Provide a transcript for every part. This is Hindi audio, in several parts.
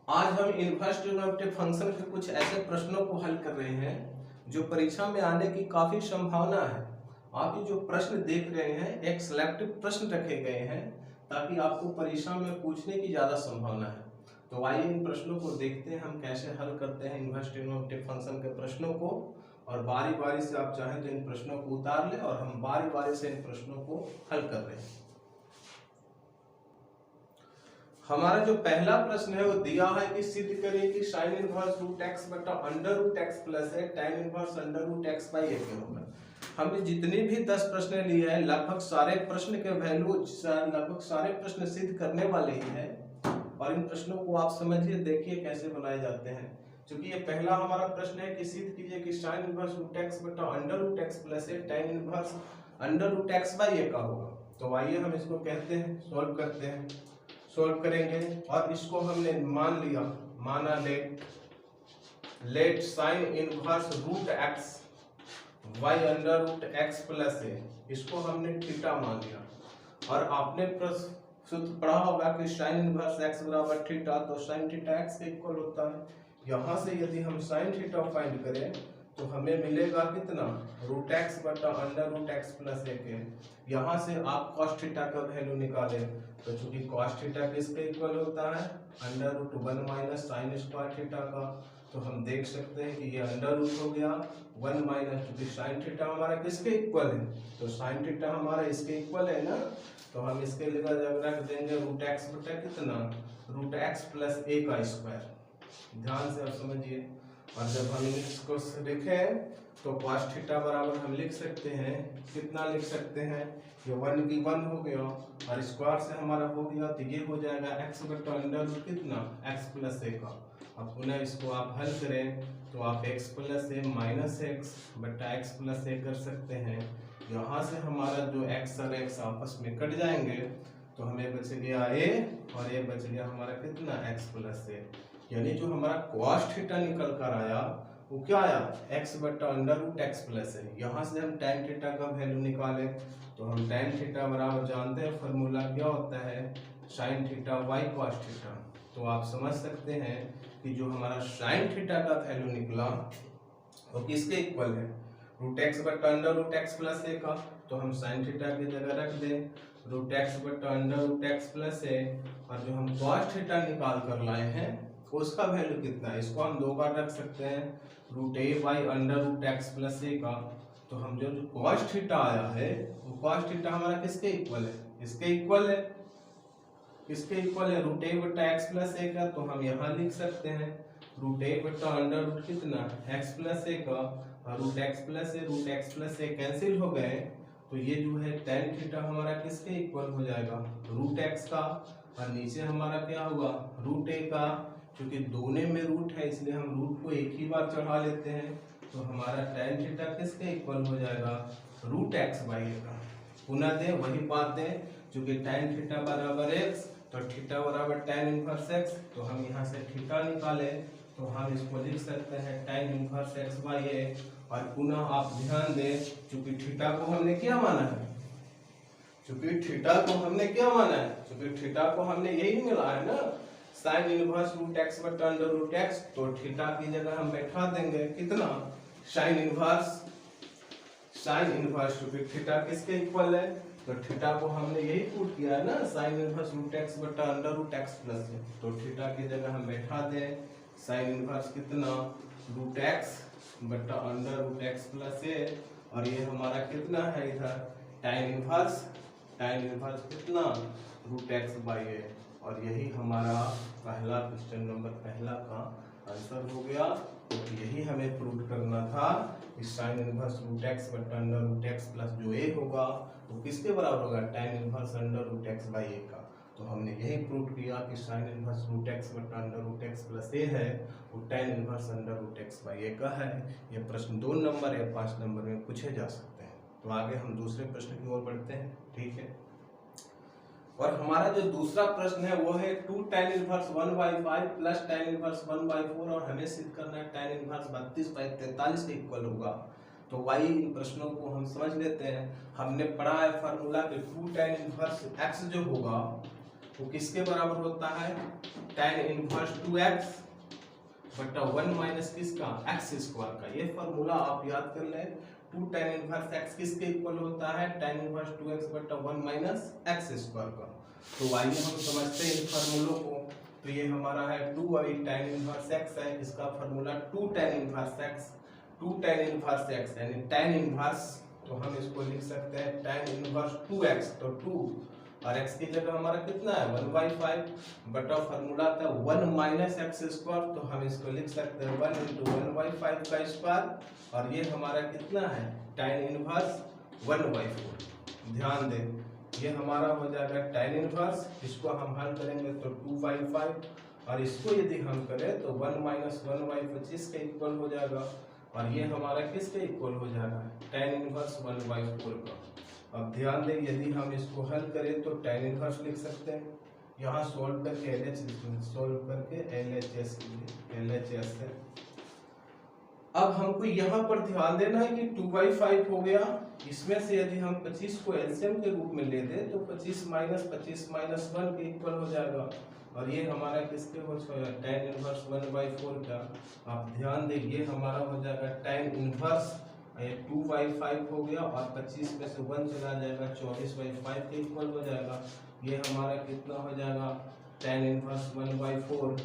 आज हम इनवर्स ट्रिग्नोमेट्रिक फंक्शन के कुछ ऐसे प्रश्नों को हल कर रहे हैं जो परीक्षा में आने की काफी संभावना है। आप ये जो प्रश्न देख रहे हैं एक सिलेक्टिव प्रश्न रखे गए हैं ताकि आपको परीक्षा में पूछने की ज्यादा संभावना है। तो आइए इन प्रश्नों को देखते हैं हम कैसे हल करते हैं इनवर्स ट्रिग्नोमेट्रिक फंक्शन के प्रश्नों को, और बारी बारी से आप चाहें तो इन प्रश्नों को उतार लें और हम बारी बारी से इन प्रश्नों को हल कर रहे हैं। हमारा जो पहला प्रश्न है वो दिया है कि सिद्ध करें कि साइन इनवर्स रूट एक्स बटा अंडर रूट एक्स प्लस है tan inverse under root x by a के होगा। हमने जितने भी 10 प्रश्न लिए हैं लगभग सारे प्रश्न के वैल्यू लगभग सारे प्रश्न सिद्ध करने वाले ही हैं, और इन प्रश्नों को आप समझिए देखिए कैसे बनाए जाते हैं। क्योंकि ये पहला हमारा प्रश्न है कि सिद्ध कीजिए कि साइन इनवर्स रूट एक्स बटा अंडर रूट एक्स प्लस है tan inverse under root x by a का होगा। तो आइए हम इसको कहते हैं सॉल्व करते हैं, सॉल्व करेंगे। और इसको हमने मान लिया, माना let sine inverse root x y under root x plus a, इसको हमने थीटा मान लिया। और आपने सूत्र पढ़ा होगा कि साइन इनवर्स एक्स बराबर थीटा, तो साइन थीटा एक्स के इक्वल होता है। यहाँ से यदि हम साइन थीटा फाइंड करें तो हमें मिलेगा कितना, रूट एक्स बटा अंडर रूट एक्स प्लस ए के। यहाँ से आप कॉस थीटा का वैल्यू निकालें तो चूंकि कॉस थीटा किसके इक्वल होता है, under root 1 minus sine square theta का, तो हम देख सकते हैं कि ये अंडर रूट हो गया 1 माइनस, क्योंकि साइन थीटा हमारा किसके इक्वल है, तो साइन थीटा हमारा इसके इक्वल है ना, तो हम इसके लिए रख देंगे रूट एक्स बटा कितना, रूट एक्स प्लस ए का स्क्वायर। ध्यान से आप समझिए। और जब हम इसको लिखें तो cos थीटा बराबर हम लिख सकते हैं, कितना लिख सकते हैं, ये 1 की 1 हो गया और स्क्वायर से हमारा हो गया, तो ये हो जाएगा x बटा अंडर रूट कितना, x प्लस ए का। अब पुनः इसको आप हल करें तो आप x प्लस ए माइनस एक्स बटा एक्स प्लस ए कर सकते हैं। यहाँ से हमारा जो x और x आपस में कट जाएंगे तो हमें बच गया a और ये बच गया हमारा कितना, x प्लस ए। यानी जो हमारा cos थीटा निकल कर आया वो क्या आया, x बटा अंडर रूट एक्स प्लस है। यहाँ से हम tan थीटा का वैल्यू निकालें तो हम tan थीटा बराबर जानते हैं फॉर्मूला क्या होता है, sin theta y cos theta. तो आप समझ सकते हैं कि जो हमारा sin थीटा का वैल्यू निकला वो किसके इक्वल है, रूट एक्स बटा under root x plus a का। तो हम sin थीटा की जगह रख दें रूट एक्स बटा अंडर रूट एक्स प्लस ए, और जो हम cos थीटा निकाल कर लाए हैं उसका वैल्यू कितना है, इसको हम दो बार रख सकते हैं, root a by under root x plus a का। तो हम जो cos थीटा आया है वो cos थीटा हमारा किसके इक्वल है, इसके इक्वल है, किसके इक्वल है, रूट ए बटा एक्स प्लस ए का। तो हम यहाँ लिख सकते हैं रूट ए बटा अंडर रूट कितना, एक्स प्लस ए का, और रूट एक्स प्लस ए कैंसिल हो गए, तो ये जो है tan थीटा हमारा किसके इक्वल हो जाएगा, रूट एक्स का, और नीचे हमारा क्या होगा, रूट ए का। क्योंकि दोनों में रूट है इसलिए हम रूट को एक ही बार चढ़ा लेते हैं, तो हमारा tan थीटा किसके इक्वल हो जाएगा, रूट एक्स बाई ए का। पुनः दें वही बात दें, क्योंकि tan थीटा बराबर x तो थीटा बराबर tan इनवर्स x, तो हम यहाँ से थीटा निकालें तो हम इसको लिख सकते हैं tan इनवर्स x बाई ए। और पुनः आप ध्यान दें चूंकि थीटा को हमने क्या माना है, चूंकि थीटा को हमने क्या माना है, चूंकि थीटा को हमने यही मिला है ना, साइन इनवर्स रूट एक्स बटा अंडर रूट एक्स, तो थीटा की जगह हम बैठा देंगे कितना, साइन इनवर्स क्योंकि थीटा किसके इक्वल है, तो थीटा को हमने यही पुट किया है ना, साइन इनवर्स रूट एक्स बटा अंडर रूट एक्स प्लस है, तो थीटा की जगह हम बैठा दें साइन इनवर्स कितना, रूट एक्स बटा अंडर रूट एक्स प्लस है, और ये हमारा कितना है इधर tan इनवर्स कितना, रूट एक्स बाई ए। और यही हमारा पहला क्वेश्चन नंबर पहला का आंसर हो गया। तो यही हमें प्रूव करना था कि साइन इनवर्स रूट एक्स बटा अंडर रूट एक्स प्लस जो ए होगा वो किसके बराबर होगा, tan inverse under root x by a का। तो हमने यही प्रूव किया कि साइन इनवर्स रूट एक्स बटा under root x plus a है वो tan inverse under root x by a का है। ये प्रश्न 2 नंबर या 5 नंबर में पूछे जा सकते हैं। तो आगे हम दूसरे प्रश्न की ओर बढ़ते हैं, ठीक है। और हमारा जो दूसरा प्रश्न है वो है 2 tan inverse 1/5 plus tan inverse 1/4, और हमें सिद्ध करना है tan इनवर्स 32/43 के इक्वल होगा। तो वही इन प्रश्नों को हम समझ लेते हैं। हमने पढ़ा है फार्मूला कि 2 tan इनवर्स x जो होगा वो किसके बराबर होता है, tan इनवर्स 2x बटा 1 माइनस किसका, x स्क्वायर का। ये फॉर्मूला आप याद कर लें। 2 tan इनवर्स x किसके इक्वल होता है, tan इनवर्स 2x बटा 1 माइनस x स्क्वायर का। तो आइए हम समझते हैं इन फार्मूलों को। तो ये हमारा है 2 और tan इनवर्स x है, इसका formula 2 tan inverse x, 2 tan inverse x यानी tan इनवर्स, तो हम इसको लिख सकते हैं tan इनवर्स 2x, तो 2 और x की जगह हमारा कितना है 1/5 बटा फार्मूला था 1 माइनस एक्स स्क्वायर, तो हम इसको लिख सकते हैं 1 × 1/5 का स्क्वायर और ये हमारा कितना है tan इनवर्स 1/4। ध्यान दें ये हमारा हो जाएगा tan इनवर्स, इसको हम हल करेंगे तो 2/5 और इसको यदि हम करें तो 1 माइनस 1/25 के इक्वल हो जाएगा और ये हमारा किसके इक्वल हो जाएगा tan इनवर्स 1/4 का। अब ध्यान दें यदि हम इसको हल करें तो tan इनवर्स लिख सकते हैं, यहाँ सोल्व करके LHS है। अब हमको यहाँ पर ध्यान देना है कि 2/5 हो गया, इसमें से यदि हम 25 को एलसीएम के रूप में ले दें तो 25 माइनस 1 के इक्वल हो जाएगा और ये हमारा किसके हो जाएगा tan इनवर्स 1/4 का। आप ध्यान दें ये हमारा हो जाएगा tan इनवर्स, ये 2/5 हो गया और 25 में से 1 चला जाएगा 24/5 के इक्वल हो जाएगा। ये हमारा कितना हो जाएगा tan इनवर्स 1/4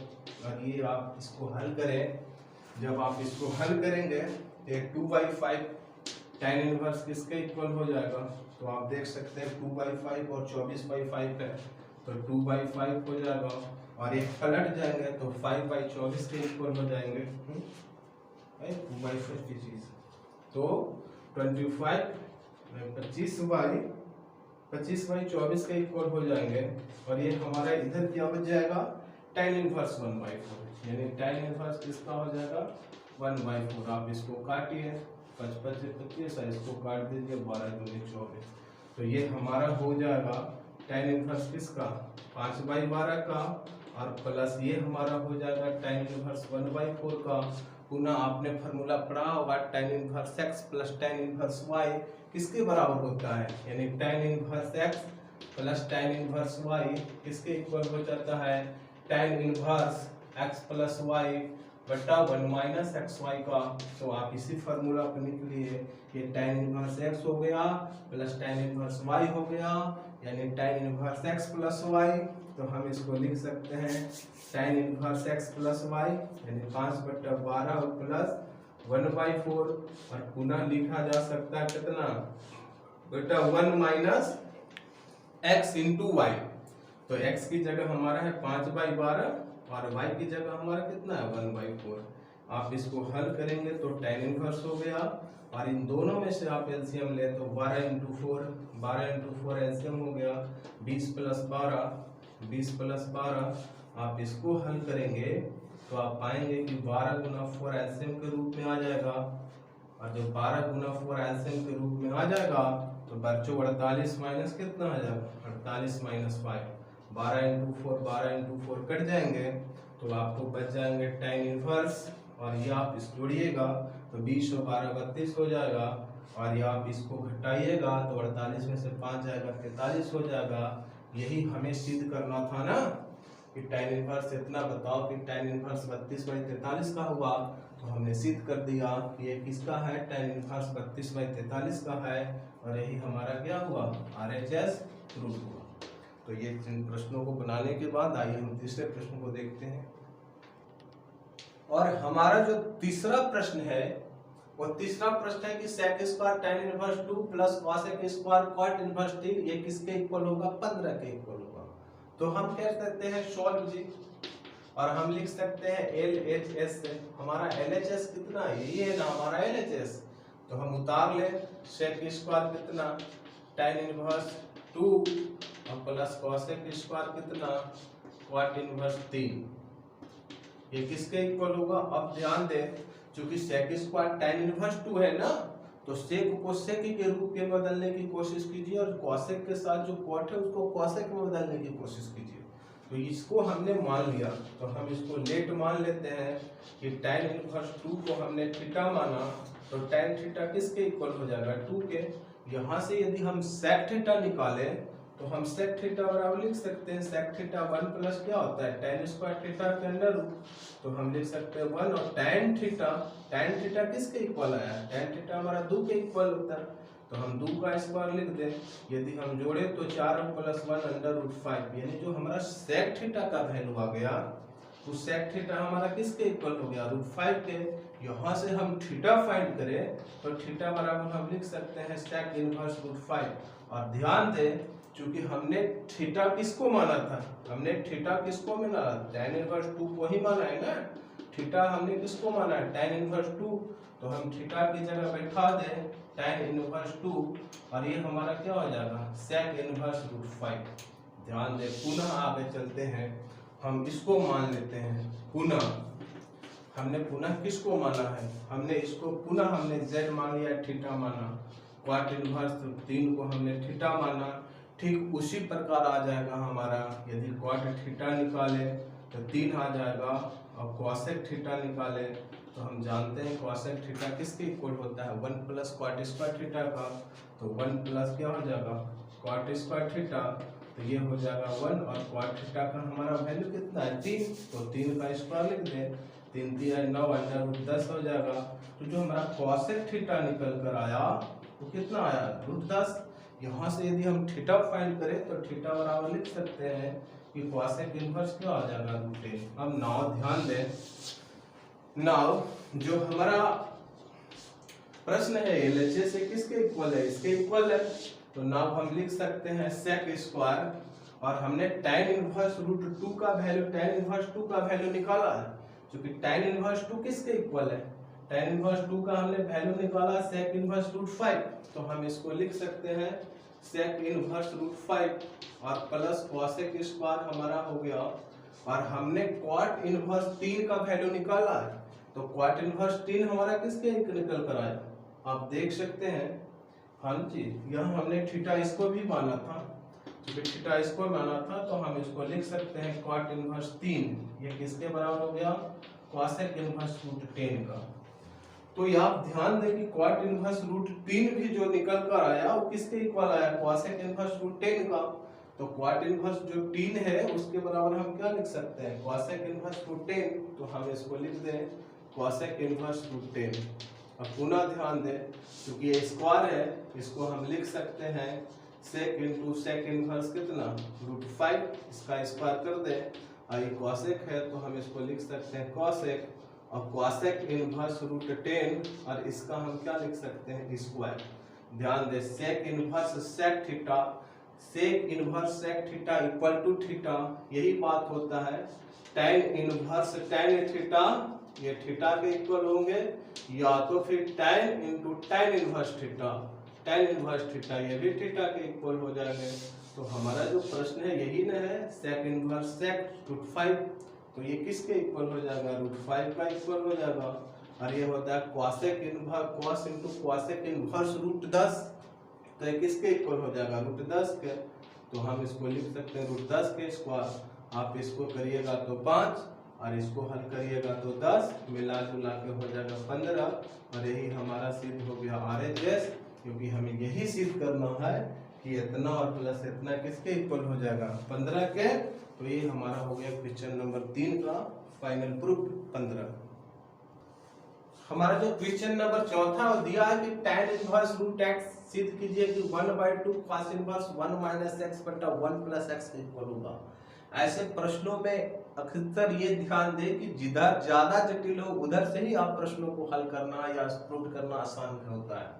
और ये आप इसको हल करें, जब आप इसको हल करेंगे तो 2/5 tan इनवर्स किसके इक्वल हो जाएगा, तो आप देख सकते हैं 2/5 और 24/5 है तो 2/5 हो जाएगा और ये पलट जाएंगे तो 5/24 के इक्वल हो जाएंगे। 2/5 की चीज तो 25/24 के इक्वल हो जाएंगे और ये हमारा इधर क्या हो जाएगा tan इनवर्स 1/4 यानी tan इनवर्स किसका हो जाएगा 1/4। आप इसको काटिए 55 से 25 और इसको काट दीजिए 12 दूनी 24, तो ये हमारा हो जाएगा tan इनवर्स किसका 5/12 का और प्लस ये हमारा हो जाएगा tan इनवर्स 1/4 का। पुनः आपने फार्मूला पढ़ा होगा tan inverse x plus tan inverse y किसके बराबर होता है, यानी tan inverse x plus tan inverse y किसके इक्वल हो जाता है tan inverse x plus y बटा 1 माइनस xy का। तो आप इसी फार्मूला को निकलिए, ये tan इनवर्स x हो गया प्लस tan इनवर्स y हो गया यानी tan inverse x plus y, तो हम इसको लिख सकते हैं tan inverse x plus y यानी 5/12 प्लस 1/4 और पुनः लिखा जा सकता है कितना बेटा 1 माइनस x इंटू वाई, तो x की जगह हमारा है 5/12 और y की जगह हमारा कितना है 1/4। आप इसको हल करेंगे तो tan इनवर्स हो गया और इन दोनों में से आप एलसीएम ले तो 12 × 4 एलसीएम हो गया 20 + 12 आप इसको हल करेंगे तो आप पाएंगे कि 12 × 4 एलसीएम के रूप में आ जाएगा और जब 12 × 4 एलसीएम के रूप में आ जाएगा तो बच्चों 48 माइनस कितना आ जाएगा 48 माइनस 5, 12 × 4 कट जाएंगे तो आपको बच जाएंगे tan इनवर्स और ये आप इस जोड़िएगा तो 20 और 12 32 हो जाएगा और ये आप इसको घटाइएगा तो 48 में से 5 जाएगा 43 हो जाएगा। यही हमें सिद्ध करना था ना कि tan इनवर्स इतना बताओ कि tan इनवर्स 32/43 का हुआ, तो हमने सिद्ध कर दिया कि ये किसका है tan इनवर्स 32/43 का है और यही हमारा क्या हुआ RHS प्रूफ हुआ। तो ये इन प्रश्नों को बनाने के बाद आइए हम तीसरे प्रश्न को देखते हैं। और हमारा जो तीसरा प्रश्न है वो तीसरा प्रश्न है कि sec square tan inverse 2 plus cosec square cot inverse 3 ये किसके इक्वल होगा 15 के इक्वल होगा। तो हम कह सकते हैं सॉल्व जी और हम लिख सकते हैं LHS से। हमारा LHS कितना है, ये है ना हमारा LHS, तो हम उतार ले sec स्क्वायर कितना tan इनवर्स 2 और प्लस cosec स्क्वायर कितना cot इनवर्स 3 ये किसके इक्वल होगा। अब ध्यान दें चूंकि sec स्क्वायर tan इनवर्स 2 है ना, तो sec को sec के रूप में बदलने की कोशिश कीजिए और cosec के साथ जो cot है उसको cosec में बदलने की कोशिश कीजिए। तो इसको हमने मान लिया तो हम इसको लेट मान लेते हैं कि tan इनवर्स 2 को हमने थीटा माना तो tan थीटा किसके इक्वल हो जाएगा 2 के। यहाँ से यदि हम sec थीटा निकालें तो हम sec थीटा बराबर लिख सकते हैं sec थीटा 1 प्लस क्या होता है tan स्क्वायर थीटा के अंडर रूट, तो हम लिख सकते हैं 1 और tan थीटा किसके इक्वल आया है, tan थीटा हमारा 2 के इक्वल होता है, तो हम 2 का स्क्वायर लिख दें, यदि हम जोड़े तो 4 प्लस 1 अंडर रूट 5, यानी जो हमारा sec थीटा का वैल्यू आ गया तो sec थीटा हमारा किसके इक्वल हो गया रूट 5 के। यहाँ से हम थीटा फाइंड करें तो थीटा बराबर हम लिख सकते हैं sec इनवर्स रूट 5। और ध्यान दें क्योंकि हमने थीटा किसको माना था, हमने थीटा किसको माना, tan इनवर्स 2 को ही माना है ना, थीटा हमने किसको माना है tan इनवर्स 2, तो हम थीटा की जगह बैठा दें tan इनवर्स 2 और ये हमारा क्या हो जाएगा sec इनवर्स रूट 5। ध्यान दें पुनः आगे चलते हैं, हम इसको मान लेते हैं पुनः, हमने पुनः किसको माना है, हमने इसको पुनः हमने z मान लिया थीटा माना, क्वाट इनवर्स 3 को हमने थीटा माना, ठीक उसी प्रकार आ जाएगा हमारा, यदि क्वाट थीटा निकाले तो 3 आ जाएगा और cosec थीटा निकाले तो हम जानते हैं cosec थीटा किसके इक्वल होता है 1 प्लस क्वाट स्क्वायर थीटा का, तो 1 प्लस क्या हो जाएगा क्वाट स्क्वायर थीटा, तो ये हो जाएगा 1 और क्वाट थीटा का हमारा वैल्यू कितना है 3, तो 3 का स्क्वायर लिख दें, 3 3 9 अंडर रूट 10 हो जाएगा। तो जो हमारा cosec थीटा निकल कर आया वो कितना आया रूट 10। यहाँ से यदि हम थीटा फाइंड करें तो थीटा बराबर लिख सकते हैं कि cosec इनवर्स क्या आ जाएगा रूट 8। अब नाउ ध्यान दें, नाउ जो हमारा प्रश्न है LHS से किसके इक्वल है, इसके इक्वल है, तो नाउ हम लिख सकते हैं sec स्क्वायर और हमने tan इनवर्स रूट 2 का वैल्यू tan इनवर्स 2 का वैल्यू निकाला है, क्योंकि tan इनवर्स 2 किसके इक्वल है, tan इनवर्स 2 का हमने वैल्यू निकाला sec इनवर्स रूट 5, तो हम इसको लिख सकते हैं sec इनवर्स रूट 5 और प्लस cosec स्क्वायर हमारा हो गया, और हमने क्वाट इनवर्स 3 का वैल्यू निकाला है, तो क्वाट इनवर्स 3 हमारा किसके निकल कर आया, आप देख सकते हैं, हाँ जी यहाँ हमने थीटा इसको भी माना था, क्योंकि थीटा इसको माना था तो हम इसको लिख सकते हैं क्वाट इनवर्स 3, ये किसके बराबर हो गया cosec इनवर्स रूट 10 का। तो ये आप ध्यान दें कि क्वाट इनवर्स रूट 3 भी जो निकल कर आया वो किसके इक्वल आया cosec इनवर्स रूट 10 का, तो क्वाट इनवर्स जो 3 है उसके बराबर हम क्या लिख सकते हैं cosec इनवर्स रूट 10, तो हम इसको लिख दें cosec इनवर्स रूट 10। अब पुनः ध्यान दें क्योंकि ये स्क्वायर है इसको हम लिख सकते हैं sec इंटू sec इनवर्स कितना रूट 5, इसका स्क्वायर कर दें, और ये cosec है तो हम इसको लिख सकते हैं cosec और cosec इनवर्स रूट 10 और इसका हम क्या लिख सकते हैं स्क्वायर। ध्यान दें sec inverse sec theta, sec inverse sec theta equal to theta, यही बात होता है tan इनवर्स tan थीटा, ये थीटा के इक्वल होंगे, या तो फिर tan into tan inverse theta, tan inverse theta ये भी थीटा के इक्वल हो जाएंगे। तो हमारा जो प्रश्न है यही ना है sec इनवर्स sec रूट 5, तो ये किसके इक्वल हो जाएगा रूट 5 का इक्वल हो जाएगा, और ये होता है cosec inverse cos into cosec inverse root 10, तो ये किसके इक्वल हो जाएगा रूट 10 के, तो हम इसको लिख सकते हैं रूट 10 के स्क्वायर, आप इसको करिएगा तो 5 और इसको हल करिएगा तो 10, मिला जुला के हो जाएगा 15, और यही हमारा सिद्ध हो गया RHS, क्योंकि हमें यही सिद्ध करना है कि इतना और प्लस इतना किसके इक्वल हो जाएगा 15 के, तो ये हमारा हो गया क्वेश्चन नंबर 3 का फाइनल प्रूफ 15। हमारा जो क्वेश्चन नंबर 4 दिया है कि tan इनवर्स रूट x सिद्ध कीजिए कि 1/2 cos इनवर्स 1 माइनस x बटा 1 प्लस x के इक्वल होगा। ऐसे प्रश्नों में अक्सर ये ध्यान दें कि जिधर ज्यादा जटिल हो उधर से ही आप प्रश्नों को हल करना या प्रूफ करना आसान होता है।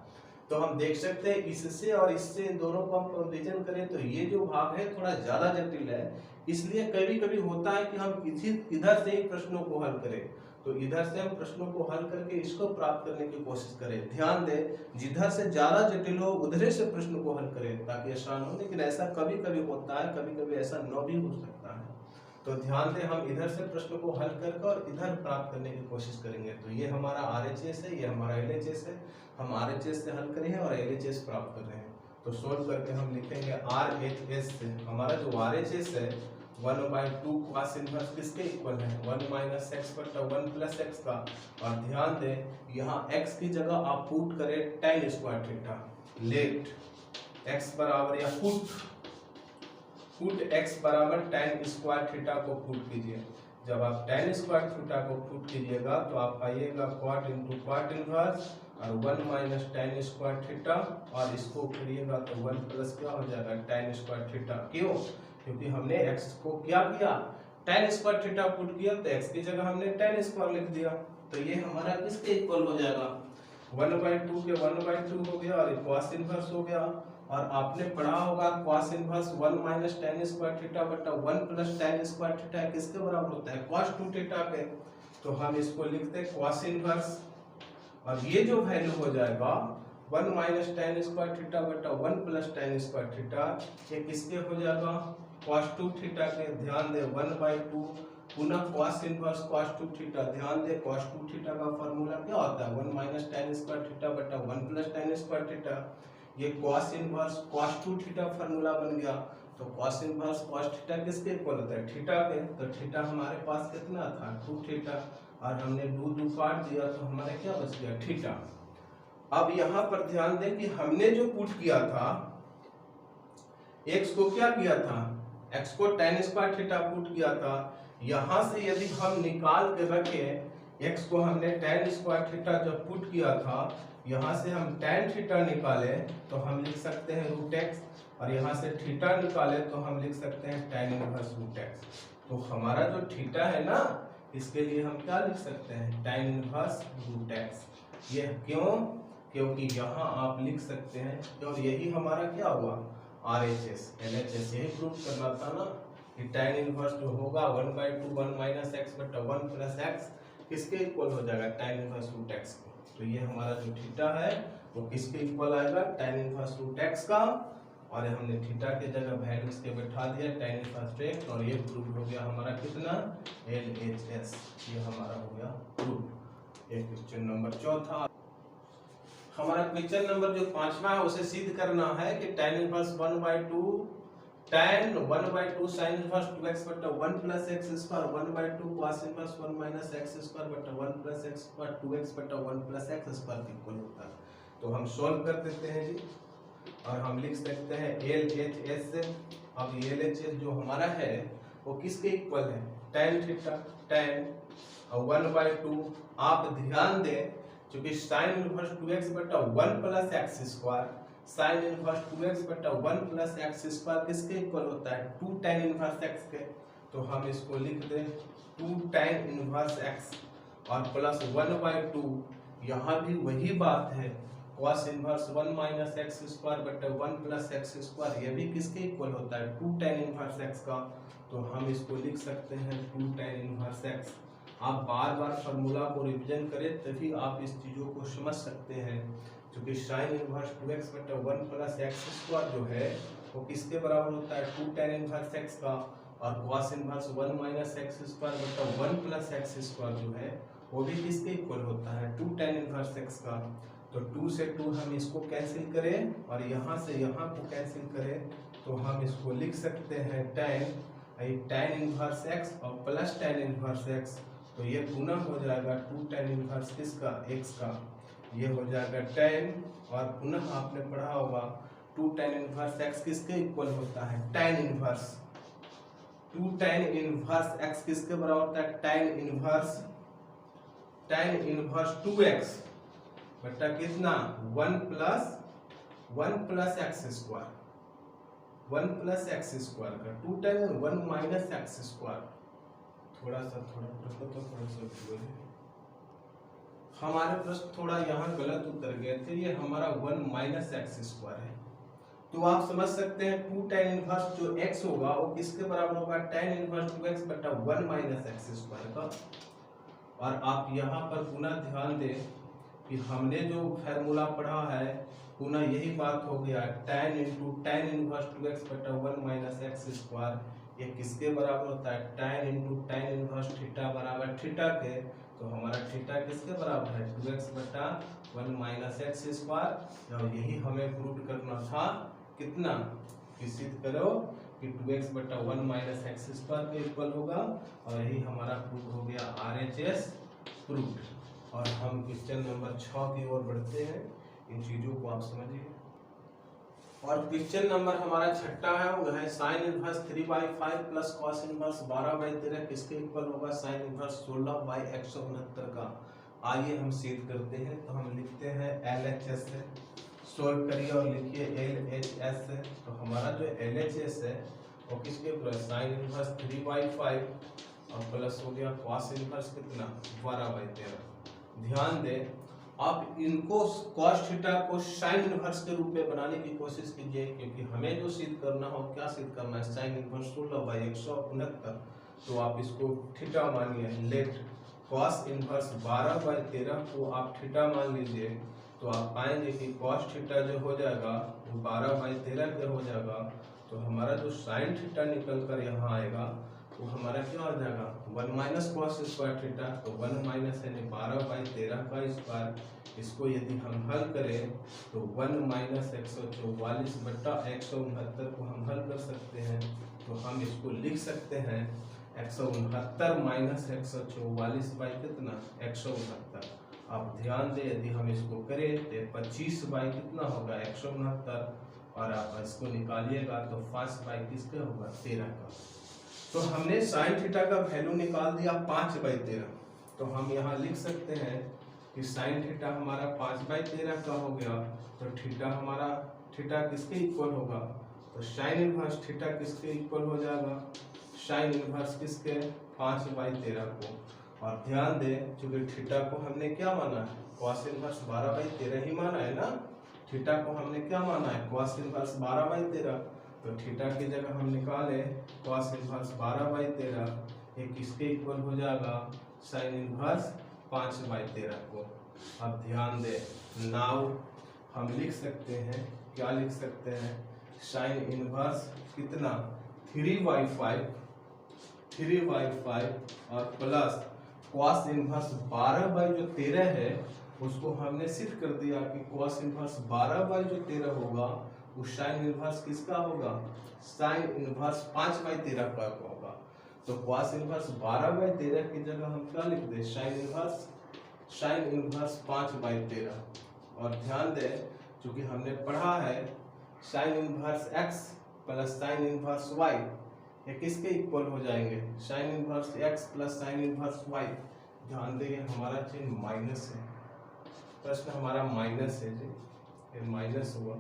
तो हम देख सकते हैं इससे और इससे दोनों को हम कंपैरिजन करें तो ये जो भाग है थोड़ा ज्यादा जटिल है, इसलिए कभी कभी होता है कि हम इधर से ही प्रश्नों को हल करें, तो इधर से हम प्रश्नों को हल करके इसको प्राप्त करने की कोशिश करें। ध्यान दें जिधर से ज्यादा जटिल हो उधर से प्रश्न को हल करें ताकि आसान हो, लेकिन ऐसा कभी कभी होता है, कभी कभी ऐसा न भी हो सकता है। तो ध्यान दें हम इधर से प्रश्न को हल करके और इधर प्राप्त करने की कोशिश करेंगे। तो ये हमारा RHS है, ये हमारा LHS है, हम RHS से हल करें और LHS प्राप्त कर रहे हैं। तो सोल्व करके हम लिखेंगे RHS से हमारा जो RHS है 1/2 cos इनवर्स किसके इक्वल है 1 माइनस x बटा 1 प्लस x का, और ध्यान दें यहाँ x की जगह आप पुट करें tan square theta, let x बराबर या पुट पुट x बराबर tan स्क्वायर थीटा को पुट कीजिए। जब आप tan स्क्वायर थीटा को पुट कीजिएगा तो आप पाइएगा cot इंटू कॉट इनवर्स और 1 माइनस tan स्क्वायर थीटा, और इसको करिएगा तो 1 प्लस क्या हो जाएगा tan स्क्वायर थीटा। क्यों? क्योंकि हमने x को क्या किया, tan स्क्वायर थीटा पुट किया तो x की जगह हमने tan स्क्वायर लिख दिया। तो ये हमारा किसके इक्वल हो जाएगा, 1/2 के 1/2 हो गया और cos इनवर्स हो गया। और आपने पढ़ा होगा cos inverse 1 minus tan square theta बटा 1 प्लस tan स्क्वायर थीटा किसके बराबर होता है, cos 2 थीटा के। तो हम इसको लिखते हैं cos इनवर्स, और ये जो वैल्यू हो जाएगा 1 माइनस tan स्क्वायर थीटा बटा 1 प्लस tan स्क्वायर थीटा, ये किसके हो जाएगा, cos 2 थीटा के। ध्यान दे 1/2 पुनः cos इनवर्स cos 2 थीटा। ध्यान दे cos 2 थीटा का फार्मूला क्या होता है, 1 माइनस tan स्क्वायर थीटा बटा 1 प्लस tan स्क्वायर थीटा। ये cos inverse cos 2 theta formula बन गया। तो cos इनवर्स cos थीटा किसके इक्वल होता है, थीटा के। तो थीटा हमारे पास कितना था, 2 थीटा, और हमने 2 काट दिया तो हमारे क्या बच गया, थीटा। अब यहाँ पर ध्यान दें कि हमने जो पुट किया था, x को क्या किया था, x को tan स्क्वायर थीटा पुट किया था। यहाँ से यदि हम निकाल के रखे x को, हमने tan स्क्वायर थीटा जब पुट किया था, यहाँ से हम tan थीटा निकाले तो हम लिख सकते हैं √x, और यहाँ से थीटा निकाले तो हम लिख सकते हैं tan इनवर्स √x। तो हमारा जो थीटा है ना, इसके लिए हम क्या लिख सकते हैं, tan इनवर्स √x। ये क्यों, क्योंकि यहाँ आप लिख सकते हैं, और यही हमारा क्या हुआ, RHS LHS, यही प्रूव करना था ना कि tan इनवर्स जो होगा 1/2 1 माइनस x बटा 1 प्लस x किसके इक्वल हो जाएगा, tan इनवर्स √x के। तो ये हमारा जो थीटा है वो किसके इक्वल आएगा, tan इनवर्स √x का, और हमने थीटा के जगह वैल्यू इसके बैठा दिया tan इनवर्स x, और ये प्रूव हो गया हमारा कितना, LHS। ये हमारा हो गया प्रूव। ये क्वेश्चन नंबर चौथा। हमारा क्वेश्चन नंबर जो 5वां है उसे सिद्ध करना है कि tan inverse 1/2 tan 1/2 sin inverse 2x बटा 1 plus x square 1/2 cos inverse 1 minus x square बटा 1 प्लस x स्क्वायर 2x बटा 1 प्लस x स्क्वायर के इक्वल होता है। तो हम सॉल्व कर देते हैं जी, और हम लिख सकते हैं LHS से। अब LHS जो हमारा है वो किसके इक्वल है, tan थीटा, tan और 1/2। आप ध्यान दें क्योंकि sin इनवर्स 2x बटा 1 plus x square, sin inverse 2x बटा 1 प्लस x स्क्वायर किसके इक्वल होता है, 2 tan इनवर्स x के। तो हम इसको लिख दें 2 tan इनवर्स x और प्लस 1/2। यहाँ भी वही बात है, cos inverse 1 minus x square बटा 1 प्लस x स्क्वायर, ये भी किसके इक्वल होता है, 2 tan इनवर्स x का। तो हम इसको लिख सकते हैं 2 tan इनवर्स x। आप बार बार फार्मूला को रिवीजन करें तभी आप इस चीज़ों को समझ सकते हैं, क्योंकि sin इनवर्स 2x बटा 1 प्लस x स्क्वायर जो है वो किसके बराबर होता है, 2 tan इनवर्स x का, और cos inverse 1 minus x square बटा 1 प्लस x स्क्वायर जो है वो भी किसके इक्वल होता है, 2 tan इनवर्स x का। तो 2 से 2 हम इसको कैंसिल करें और यहाँ से यहाँ को कैंसिल करें तो हम इसको लिख सकते हैं tan इनवर्स x और प्लस tan इनवर्स x। तो ये पुनः हो जाएगा 2 tan इनवर्स किसका, x का। ये हो जाएगा tan, और पुनः आपने पढ़ा होगा 2 tan इनवर्स x किसके इक्वल होता है, tan inverse 2 tan inverse x किसके बराबर होता है, tan इनवर्स 2x बटा कितना 1 plus x square, 1 plus x square का 2 tan 1 माइनस x स्क्वायर। थोड़ा सा हमारे प्रश्न थोड़ा यहाँ गलत उतर गए थे, ये हमारा 1 माइनस x स्क्वायर है। तो आप समझ सकते हैं 2 tan इनवर्स जो x होगा वो किसके बराबर होगा, tan इनवर्स 2x बटा 1 माइनस x स्क्वायर का। और आप यहाँ पर पुनः ध्यान दें कि हमने जो फार्मूला पढ़ा है पुनः यही बात हो गया, tan इनवर्स 2x बटा 1 माइनस x स्क्वायर, ये किसके बराबर होता है, tan इनवर्स थीटा बराबर थीटा के। तो हमारा थीटा किसके बराबर है, 2x बटा 1 माइनस x स्क्वायर। और यही हमें प्रूव करना था, कितना कि सिद्ध करो कि 2x बटा 1 माइनस x स्क्वायर के इक्वल होगा, और यही हमारा प्रूव हो गया RHS प्रूव। और हम क्वेश्चन नंबर 6 की ओर बढ़ते हैं, इन चीज़ों को आप समझिए। और क्वेश्चन नंबर हमारा छठा है, वो है sine inverse 3/5 plus cos inverse 12/13 किसके इक्वल होगा? साइन इनवर्स 16/169 का। आइए हम सिद्ध करते हैं। तो हम लिखते हैं LHS से सोल्व करिए और लिखिए LHS से। तो हमारा जो LHS है वो किसके इक्वल? साइन इनवर्स 3/5 और प्लस हो गया कॉस इनवर्स कितना? 12/13। ध्यान दें, आप इनको cos थीटा को साइन इनवर्स के रूप में बनाने की कोशिश कीजिए, क्योंकि हमें जो सिद्ध करना हो, क्या सिद्ध करना है? Sine inverse 16/169। तो आप इसको थीटा मानिए। लेट cos इनवर्स 12/13 को आप थीटा मान लीजिए। तो आप पाएंगे कि cos थीटा जो हो जाएगा वो 12/13 के हो जाएगा। तो हमारा जो साइन थीटा निकल कर यहाँ आएगा वो हमारा क्या हो जाएगा? 1 माइनस कॉस स्क्वायर थीटा। तो 1 माइनस यानी 12/13 का स्क्वायर। इसको यदि हम हल करें तो 1 माइनस 144 बट्टा 169 को हम हल कर सकते हैं। तो हम इसको लिख सकते हैं 169 माइनस 144 बाई कितना? 169। आप ध्यान दें, यदि हम इसको करें तो 25 बाई कितना होगा? 169। और आप इसको निकालिएगा तो 5 बाई किसका होगा? 13 का। तो हमने साइन थीटा का वैल्यू निकाल दिया 5/13। तो हम यहाँ लिख सकते हैं कि साइन थीटा हमारा 5/13 का हो गया। तो थीटा हमारा थीटा किसके इक्वल होगा? तो साइन इनवर्स थीटा किसके इक्वल हो जाएगा? साइन इनवर्स किसके? 5/13 को। और ध्यान दें, चूंकि थीटा को हमने क्या माना है? कॉस इनवर्स 12/13 ही माना है ना। थीटा को हमने क्या माना है? Cos inverse 12/13। तो थीटा की जगह हम निकाले कॉस इनवर्स 12/13, ये किसके इक्वल हो जाएगा? साइन इनवर्स 5/13 को। अब ध्यान दें, नाउ हम लिख सकते हैं, क्या लिख सकते हैं? साइन इनवर्स कितना? 3/5 और प्लस कॉस इनवर्स 12/13 है, उसको हमने सिद्ध कर दिया कि कॉस इनवर्स 12/13 होगा वो साइन इनवर्स किसका होगा? साइन इनवर्स 5/13 का होगा। तो कॉस इनवर्स 12/13 की जगह हम क्या लिख दें? Sine inverse 5/13। और ध्यान दें, क्योंकि हमने पढ़ा है sine inverse x plus sign inverse y, ये किसके इक्वल हो जाएंगे? Sign inverse x plus sign inverse y। ध्यान दें, हमारा चिन्ह माइनस है, प्रश्न हमारा माइनस है जी, ये माइनस हुआ।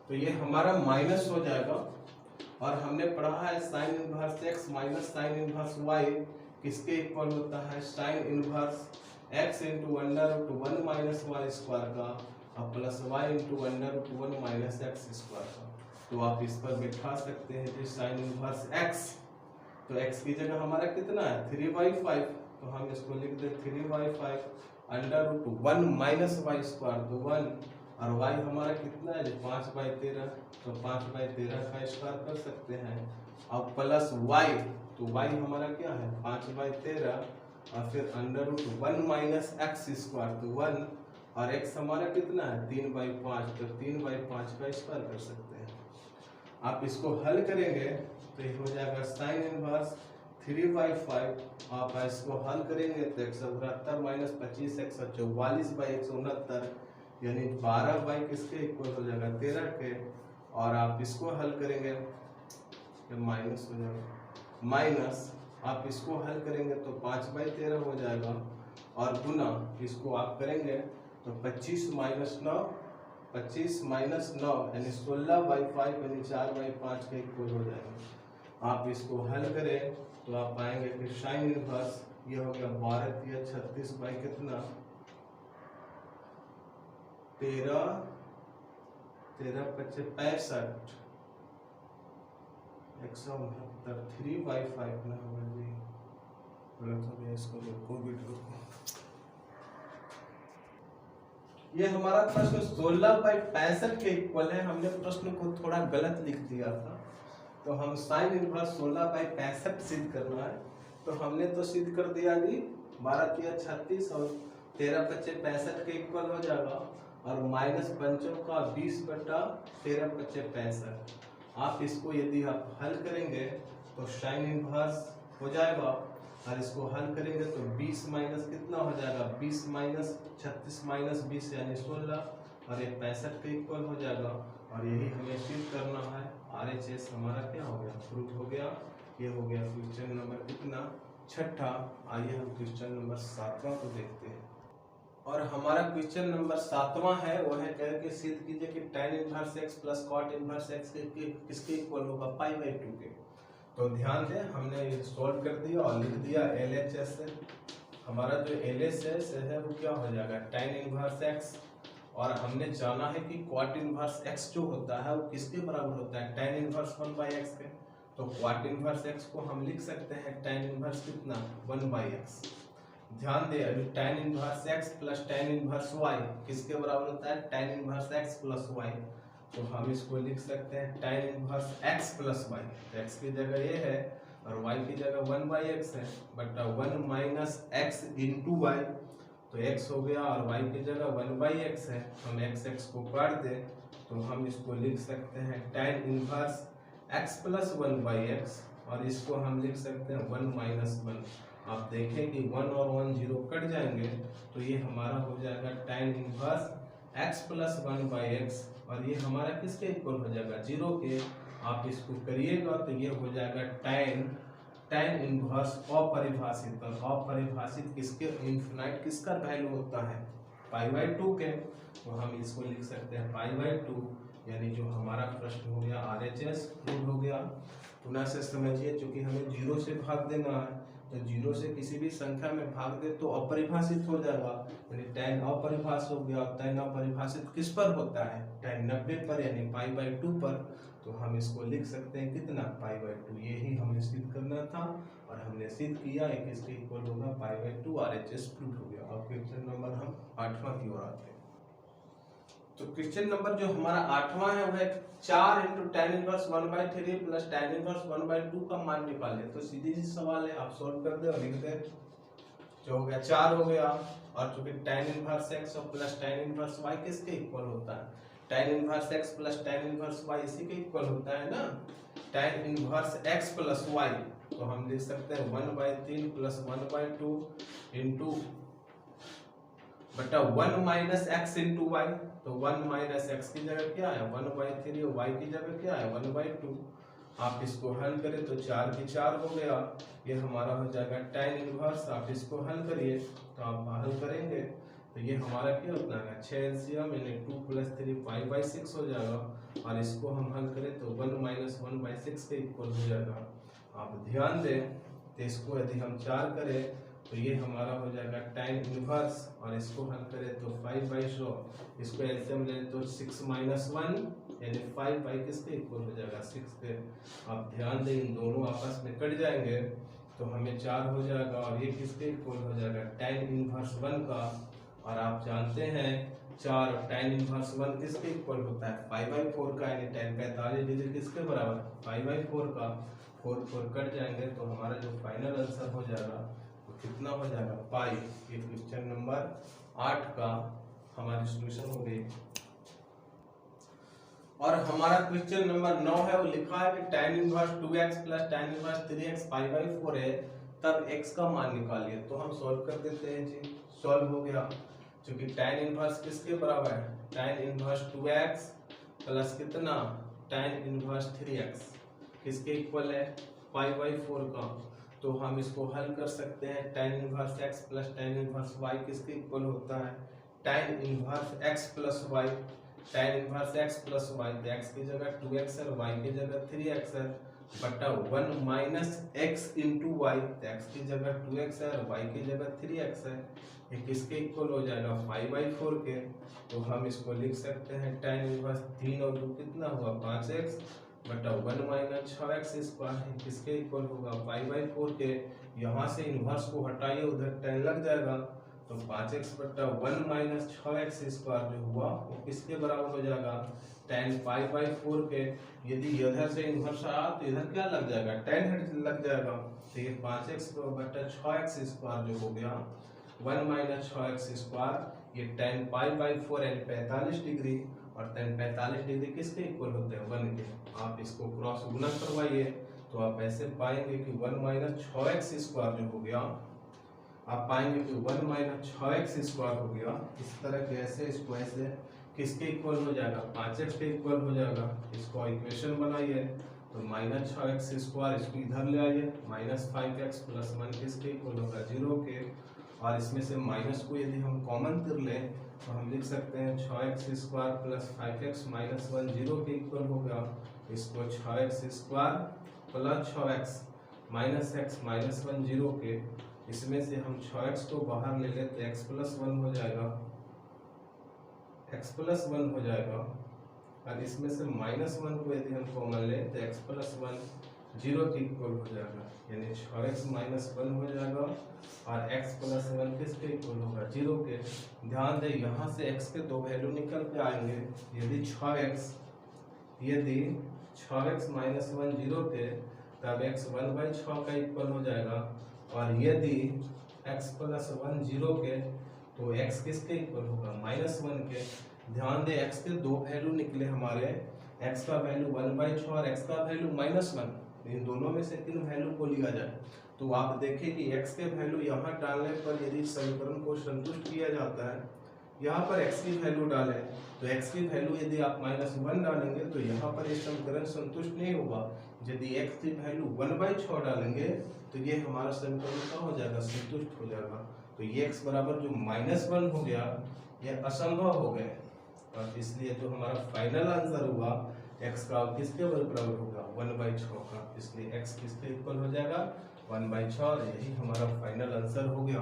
तो ये हमारा माइनस हो जाएगा। और हमने पढ़ा है sine inverse x minus sine inverse y किसके इक्वल होता है? Sine inverse x into √1 minus y square का और plus y into √1 minus x square का। तो आप इस पर बिठा सकते हैं कि साइन इनवर्स x, तो x की जगह हमारा कितना है? 3/5। तो हम इसको लिख दे 3/5 √1 माइनस वाई स्क्वायर, तो 1, और y हमारा कितना है? 5/13। तो 5/13 का स्क्वायर कर सकते हैं। अब प्लस y, तो y हमारा क्या है? 5/13 और फिर √1 माइनस x स्क्वायर, तो 1, और x हमारा कितना है? 3/5। तो 3/5 का स्क्वायर कर सकते हैं। आप इसको हल करेंगे तो ये हो जाएगा साइन इनवर्स 3/5। आप इसको हल करेंगे तो 172 माइनस 25 144/169 यानी 12 बाई किसके इक्वल हो जाएगा? 13 के। और आप इसको हल करेंगे तो माइनस हो जाएगा, माइनस आप इसको हल करेंगे तो 5/13 हो जाएगा। और गुना इसको आप करेंगे तो 25 माइनस 9 यानी 16/5 यानी 4/5 के इक्वल हो जाएगा। आप इसको हल करें तो आप पाएंगे कि साइन इनवर्स ये हो गया 12 × 36 बाई कितना? 13 13 × 65 169 3/5 में होगा जी। गलत हो गया, इसको रोको वीडियो को। ये हमारा प्रश्न 16/65 के इक्वल है। हमने प्रश्न को थोड़ा गलत लिख दिया था। तो हम साइन इनवर्स 16/65 सिद्ध करना है। तो हमने तो सिद्ध कर दिया जी 12 × 36 और 13 × 65 के इक्वल हो जाएगा। और माइनस 5 का 20/13 × 65। आप इसको यदि आप हल करेंगे तो साइन इनवर्स हो जाएगा। और इसको हल करेंगे तो 20 माइनस कितना हो जाएगा? 20 माइनस 36 माइनस 20 यानी 16 और ये 65 के इक्वल हो जाएगा। और यही हमें सिद्ध करना है। RHS हमारा क्या हो गया, प्रूफ हो गया। ये हो गया क्वेश्चन नंबर कितना, छठा। आइए हम क्वेश्चन नंबर 7वां को देखते हैं। और हमारा क्वेश्चन नंबर 7वां है, वो है कह के सिद्ध कीजिए कि tan inverse x plus cot inverse x किसके इक्वल होगा, π/2 के। तो ध्यान दें, हमने ये सॉल्व कर दिया और लिख दिया LHS से। हमारा जो LHS है वो क्या हो जाएगा, tan इनवर्स x, और हमने जाना है कि cot इनवर्स x जो होता है वो किसके बराबर होता है, tan इनवर्स 1/x के। तो cot इनवर्स x को हम लिख सकते हैं tan इनवर्स कितना, 1/x। ध्यान दे, अभी tan inverse x plus tan inverse y किसके बराबर होता है, tan inverse x plus y। तो हम इसको लिख सकते हैं tan inverse x plus y। x की जगह ये है और y की जगह 1/x है, बटा 1 माइनस x इंटू y। तो x हो गया और y की जगह 1/x है। हम x को काट दें तो हम इसको लिख सकते हैं tan inverse x plus 1/x, और इसको हम लिख सकते हैं 1 माइनस 1। आप देखें कि 1 और 1 0 कट जाएंगे, तो ये हमारा हो जाएगा tan inverse x plus 1/x, और ये हमारा किसके इक्वल हो जाएगा, 0 के। आप इसको करिएगा तो ये हो जाएगा tan इनवर्स अपरिभाषित, और अपरिभाषित किसके, इनफिनाइट किसका वैल्यू होता है, π/2 के। तो हम इसको लिख सकते हैं π/2, यानी जो हमारा प्रश्न हो गया RHS प्रूव हो गया। पुनः से समझिए, चूंकि हमें 0 से भाग देना है, तो 0 से किसी भी संख्या में भाग दे तो अपरिभाषित हो जाएगा, यानी tan अपरिभाषित हो गया। tan अपरिभाषित किस पर होता है, tan 90 पर, यानी π/2 पर। तो हम इसको लिख सकते हैं कितना, π/2। यही हमें सिद्ध करना था और हमने सिद्ध किया, एक इसके इक्वल होगा π/2। RHS प्रूव हो गया। और क्वेश्चन नंबर हम 8वां की ओर आते हैं। तो क्वेश्चन नंबर जो हमारा 8वां है वह 4 × tan inverse 1/3 plus tan inverse 1/2 का मान निकाले। तो सीधी सी सवाल है, आप सॉल्व कर दे और लिख दे। जो हो गया 4 हो गया, और चूंकि tan इनवर्स x और प्लस tan इनवर्स y किसके इक्वल होता है, tan inverse x plus tan inverse y इसी के इक्वल होता है ना, tan inverse x plus y। तो हम लिख सकते हैं 1/3 प्लस 1/2 इंटू बटा 1 माइनस x इंटू y। तो 1 माइनस x की जगह क्या है, 1/3, और y की जगह क्या है, 1/2। आप इसको हल करें तो 4 की 4 हो गया, ये हमारा हो जाएगा tan इनवर्स। आप इसको हल करिए, तो आप हल करेंगे तो ये हमारा क्या होता है, 6 एलसीएम यानी 2 + 3 5/6 हो जाएगा। और इसको हम हल करें तो 1 माइनस 1/6 के इक्वल हो जाएगा। आप ध्यान दें, तो इसको यदि हम 4 करें तो ये हमारा हो जाएगा tan इनवर्स, और इसको हल करें तो 5/100, इसको एलसीएम ले तो 6 - 1 यानी 5 किसके इक्वल हो जाएगा, 6 के। आप ध्यान दें, इन दोनों आपस में कट जाएंगे तो हमें 4 हो जाएगा, और ये किसके इक्वल हो जाएगा, tan इनवर्स 1 का। और आप जानते हैं 4 tan इनवर्स 1 किसके इक्वल होता है, 5/4 का, यानी tan 45 डिग्री किसके बराबर, 5/4 का। 4 कट जाएंगे तो हमारा जो फाइनल आंसर हो जाएगा कितना हो जाएगा, पाई। ये क्वेश्चन नंबर 8 का हमारी सॉल्यूशन हो गई। और हमारा क्वेश्चन नंबर 9 है, वो लिखा है कि tan inverse 2x plus tan inverse 3x π/4 है, तब x का मान निकालिए। तो हम सॉल्व कर देते हैं जी। सॉल्व हो गया, क्योंकि tan इनवर्स किसके बराबर है, tan इनवर्स 2x प्लस कितना, tan इनवर्स 3x किसके इक्वल है, π/4 का। तो हम इसको हल कर सकते हैं, tan inverse x plus tan inverse y किसके इक्वल होता है, tan inverse x plus y। tan inverse x plus y, तो x की जगह 2x है, y की जगह 3x है, बटा 1 माइनस x इंटू y, तो x की जगह 2x है और y की जगह 3x है। ये किसके इक्वल हो जाएगा, 5/4 के। तो हम इसको लिख सकते हैं tan इनवर्स 3 और 2 कितना हुआ, 5x बटा 1 माइनस 6x स्क्वायर किसके इक्वल होगा, 5/4 के। यहाँ से इनवर्स को हटाइए, उधर tan लग जाएगा, तो 5x बटा 1 माइनस 6x स्क्वायर जो हुआ वो किसके बराबर हो जाएगा, tan π/4 के। यदि इधर से इनवर्स आया तो इधर क्या लग जाएगा, tan लग जाएगा। तो ये 5x बटा 6x स्क्वायर जो हो गया 1 माइनस 6x स्क्वायर, ये tan π/4 यानी 45 डिग्री, और tan 45 डिग्री किसके इक्वल होते हैं, 1 के। आप इसको क्रॉस गुना करवाइए तो आप ऐसे पाएंगे कि 1 माइनस 6x स्क्वायर जो हो गया, आप पाएंगे कि 1 माइनस 6x स्क्वायर हो गया। इस तरह के ऐसे इसको ऐसे किसके इक्वल हो जाएगा, 5x के इक्वल हो जाएगा। इसको इक्वेशन बनाइए तो माइनस 6x स्क्वायर, इसको इधर ले आइए, माइनस 5x प्लस 1 किसके इक्वल होगा, 0 के। और इसमें से माइनस को यदि हम कॉमन कर लें तो हम लिख सकते हैं 6x square plus 5x minus 1 0 के इक्वल होगा। इसको 6x square plus 6x minus x minus 1 0 के, इसमें से हम 6x को बाहर ले लें तो x प्लस 1 हो जाएगा, x प्लस 1 हो जाएगा। और इसमें से माइनस 1 को यदि हम कॉमन लें तो x प्लस 1 0 के इक्वल हो जाएगा, यानी 6x माइनस 1 हो जाएगा और x प्लस 1 किसके इक्वल होगा, 0 के। ध्यान दें यहाँ से x के दो वैल्यू निकल के आएंगे। यदि 6x माइनस 1 0 के, तब x 1/6 का इक्वल हो जाएगा। और यदि x प्लस 1 0 के, तो x किसके इक्वल होगा, माइनस 1 के। ध्यान दें x के दो वैल्यू निकले हमारे, x का वैल्यू 1/6 और x का वैल्यू -1। इन दोनों में से किन वैल्यू को लिया जाए, तो आप देखें कि x के वैल्यू यहाँ डालने पर यदि समीकरण को संतुष्ट किया जाता है, यहाँ पर x की वैल्यू डालें तो x की वैल्यू यदि आप -1 डालेंगे तो यहाँ पर ये समीकरण संतुष्ट नहीं होगा। यदि x की वैल्यू 1/6 डालेंगे तो ये हमारा समीकरण क्या हो जाएगा, संतुष्ट हो जाएगा। तो ये x बराबर जो -1 हो गया, यह असंभव हो गया। और इसलिए जो हमारा फाइनल आंसर हुआ x का किसके बराबर होगा, 1/6 का। इसलिए x किसके इक्वल हो जाएगा, 1/6। और यही हमारा फाइनल आंसर हो गया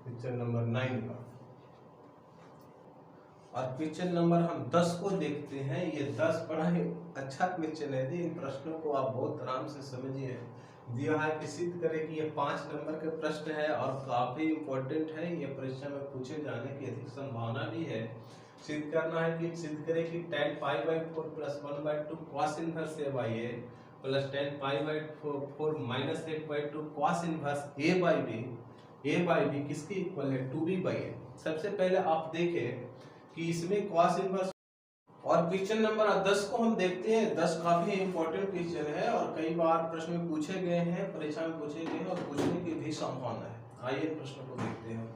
क्वेश्चन नंबर 9 का। और क्वेश्चन नंबर हम 10 को देखते हैं। ये 10 बड़ा ही अच्छा क्वेश्चन है जी, इन प्रश्नों को आप बहुत आराम से समझिए। दिया है कि सिद्ध करें कि ये 5 नंबर के प्रश्न है और काफी इम्पोर्टेंट है, ये परीक्षा में पूछे जाने की अधिक संभावना भी है। सिद्ध करना है कि सिद्ध करें कि tan π/4 plus 1/2 cos inverse a/a plus tan π/4 minus 1/2 cos inverse a/b किसके इक्वल है, 2b/a। सबसे पहले आप देखें कि इसमें cos इनवर्स। और क्वेश्चन नंबर 10 को हम देखते हैं। 10 काफी इंपॉर्टेंट क्वेश्चन है और कई बार प्रश्न में पूछे गए हैं, परीक्षा में पूछे गए हैं और पूछने की भी संभावना है। आइए प्रश्न को देखते हैं।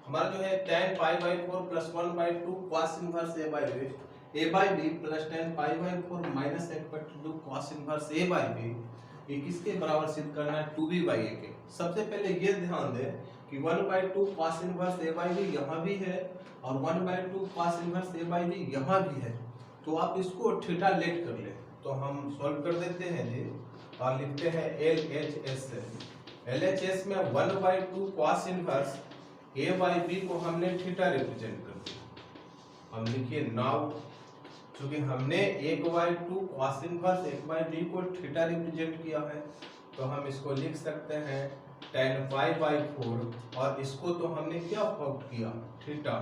हमारा जो है tan π/4 plus 1/2 cos inverse a/b plus tan π/4 minus 1/2 cos inverse a/b, ये किसके बराबर सिद्ध करना है, 2b/a के। सबसे पहले ये ध्यान दें कि 1/2 cos इनवर्स a/b यहाँ भी है और 1/2 cos इनवर्स a/b यहाँ भी है। तो आप इसको थीटा लेट कर ले, तो हम सॉल्व कर देते हैं जी और लिखते हैं LHS से। LHS में 1/2 cos इनवर्स a/b को हमने थीटा रिप्रेजेंट कर दिया। हम लिखिए नाउ, क्योंकि हमने 1/2 cos इनवर्स 1/b को थीटा रिप्रेजेंट किया है, तो हम इसको लिख सकते हैं tan π/4 और इसको तो हमने क्या पुट किया, थीटा।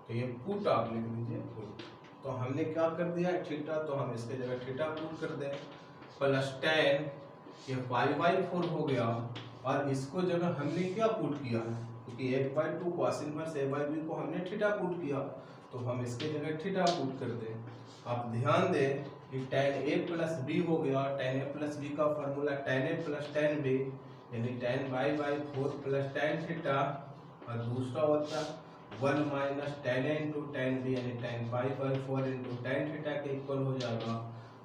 तो ये पुट आप लिख लीजिए पुट। तो हमने क्या कर दिया थीटा, तो हम इसके जगह थीटा पुट कर दें प्लस tan, ये π/4 हो गया और इसको जगह हमने क्या पुट किया है, क्योंकि 1/2 cos इनवर्स a/b को हमने थीटा पुट किया, तो हम इसके जगह थीटा पुट कर दें। आप ध्यान दें कि tan a प्लस b हो गया। tan a प्लस b का formula tan a plus tan b, यानी tan π/4 प्लस tan थीटा, और दूसरा होता 1 minus tan a into tan b, यानी tan π/4 इंटू tan थीटा के इक्वल हो जाएगा।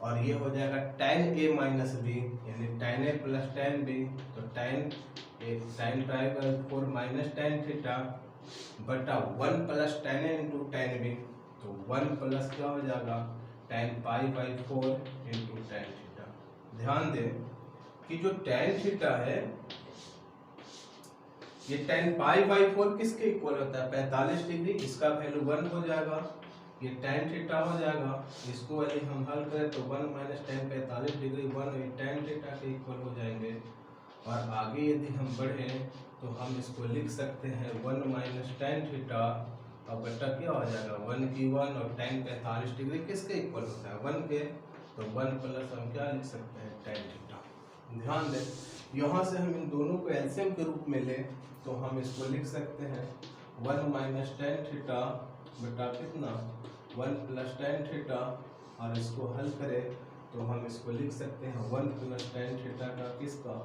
और ये हो जाएगा tan a माइनस b, यानी tan a plus tan b, तो tan π/4 माइनस tan थीटा बटा 1 plus tan a into tan b, तो 1 प्लस क्या हो जाएगा tan π/4 इंटू tan थीटा। ध्यान दें कि जो tan थीटा है, ये tan π/4 किसके इक्वल होता है, 45 डिग्री। इसका वैल्यू 1 हो जाएगा, ये tan थीटा हो जाएगा। इसको यदि हम हल करें तो 1 माइनस tan 45 डिग्री 1 ये tan थीटा के इक्वल हो जाएंगे। और आगे यदि हम बढ़ें तो हम इसको लिख सकते हैं 1 माइनस tan थीटा और बटा क्या हो जाएगा 1 की 1, और tan 45 डिग्री किसके इक्वल होता है 1 के, तो 1 प्लस हम क्या लिख सकते हैं tan थीटा। ध्यान दें यहाँ से हम इन दोनों को एलसीएम के रूप में लें तो हम इसको लिख सकते हैं 1 माइनस tan थीटा बटा कितना 1 प्लस tan थीटा, और इसको हल करें तो हम इसको लिख सकते हैं 1 प्लस tan थीटा का किसका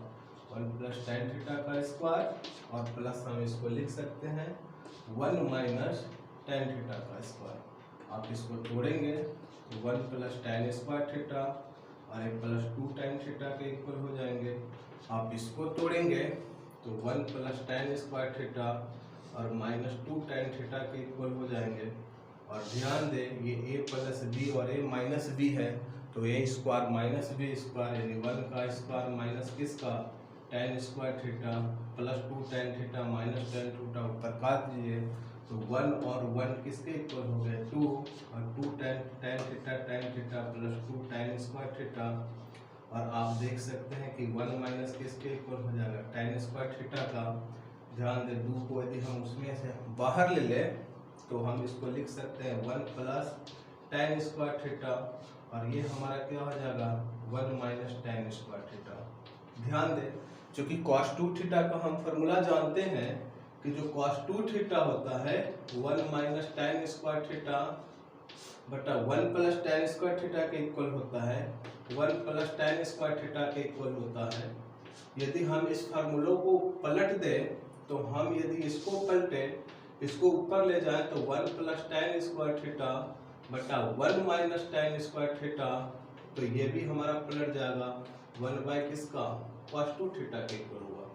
1 प्लस tan थीटा का स्क्वायर, और प्लस हम इसको लिख सकते हैं 1 माइनस tan थीटा का स्क्वायर। आप इसको तोड़ेंगे तो 1 प्लस tan स्क्वायर थीटा और 1 प्लस 2 tan थीटा के इक्वल हो जाएंगे। आप इसको तोड़ेंगे तो 1 प्लस tan स्क्वायर थीटा और माइनस 2 tan थीटा के इक्वल हो जाएंगे। और ध्यान दें ये a प्लस बी और a माइनस बी है तो a स्क्वायर माइनस बी स्क्वायर यानी 1 का स्क्वायर माइनस किसका tan square theta plus 2 tan theta minus tan theta ऊपर काट दीजिए तो 1 और 1 किसके इक्वल हो गए 2 और 2 tan theta plus 2 tan square theta. और आप देख सकते हैं कि 1 माइनस किसके इक्वल हो जाएगा tan स्क्वायर थीटा का। ध्यान दें 2 को यदि हम उसमें से बाहर ले लें तो हम इसको लिख सकते हैं 1 प्लस tan स्क्वायर थीटा और ये हमारा क्या हो जाएगा 1 माइनस tan स्क्वायर थीटा। ध्यान दें चूंकि cos 2 थीटा का हम फॉर्मूला जानते हैं कि जो cos 2 थीटा होता है 1 माइनस tan स्क्वायर थीटा बटा 1 प्लस tan स्क्वायर थीटा के इक्वल होता है 1 प्लस tan स्क्वायर थीटा के इक्वल होता है। यदि हम इस फार्मूलों को पलट दें तो हम यदि इसको पलटे इसको ऊपर ले जाएं तो 1 प्लस tan स्क्वायर थीटा बटा 1 माइनस tan स्क्वायर थीटा तो ये भी हमारा पलट जाएगा 1 बाई किसका cos 2 थीटा के इक्वल होगा।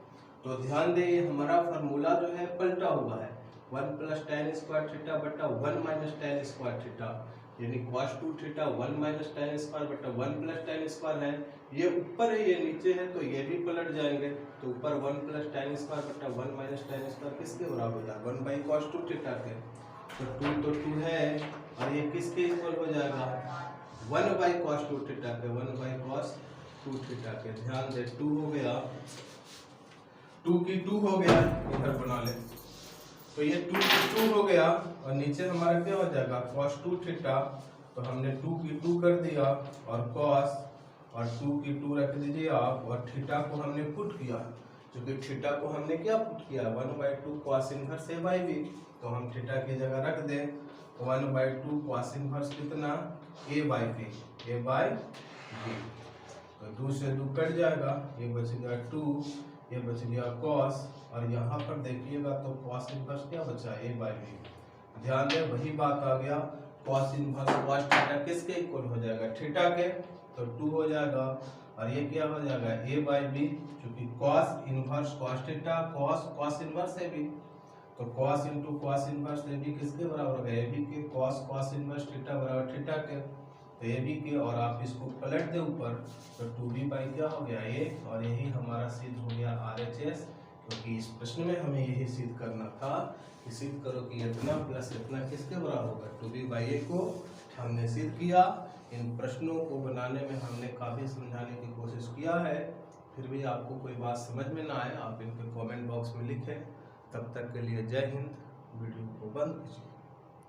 तो ध्यान दें ये हमारा फार्मूला जो है पलटा हुआ है 1 प्लस tan स्क्वायर थीटा बटा 1 माइनस tan स्क्वायर थीटा यानी cos 2 theta 1 minus tan square बटा 1 प्लस tan स्क्वायर है। ये ऊपर है ये नीचे है तो ये भी पलट जाएंगे तो ऊपर 1 प्लस tan स्क्वायर बटा 1 माइनस tan स्क्वायर किसके बराबर होता है 1 बाई cos 2 थीटा के। तो 2 तो 2 है और ये किसके इक्वल हो जाएगा 1 बाई cos 2 थीटा के 1 बाई cos 2 थीटा के। ध्यान दे 2 हो गया 2 की 2 हो गया इधर बना ले तो ये 2 की 2 हो गया और नीचे हमारा क्या हो जाएगा cos 2 थीटा तो हमने 2 की 2 कर दिया और cos और 2 की 2 रख दीजिए आप और थीटा को हमने पुट किया क्योंकि थीटा को हमने क्या पुट किया 1/2 cos inverse a by b तो हम थीटा की जगह रख दें 1/2 cos इनवर्स कितना a बाई b तो 2 से 2 कट जाएगा ये बच गया 2 ये बच गया cos और यहाँ पर देखिएगा तो cos इनवर्स क्या बचा a बाई b। ध्यान दें वही बात आ गया cos इनवर्स cos थीटा किसके इक्वल हो जाएगा थीटा के तो 2 हो जाएगा और ये क्या हो जाएगा a बाई b क्योंकि cos inverse cos theta cos inverse a b तो cos into cos inverse a b किसके बराबर होगा a b के cos इनवर्स थीटा बराबर थीटा के तो ये भी के और आप इसको पलट दे ऊपर तो 2b बाई क्या हो गया a और यही हमारा सिद्ध हो गया RHS क्योंकि इस प्रश्न में हमें यही सिद्ध करना था कि सिद्ध करो कि इतना प्लस इतना किसके बराबर होगा 2b बाई a को हमने सिद्ध किया। इन प्रश्नों को बनाने में हमने काफ़ी समझाने की कोशिश किया है फिर भी आपको कोई बात समझ में ना आए आप इनके कमेंट बॉक्स में लिखें। तब तक के लिए जय हिंद। वीडियो को बंद कीजिए।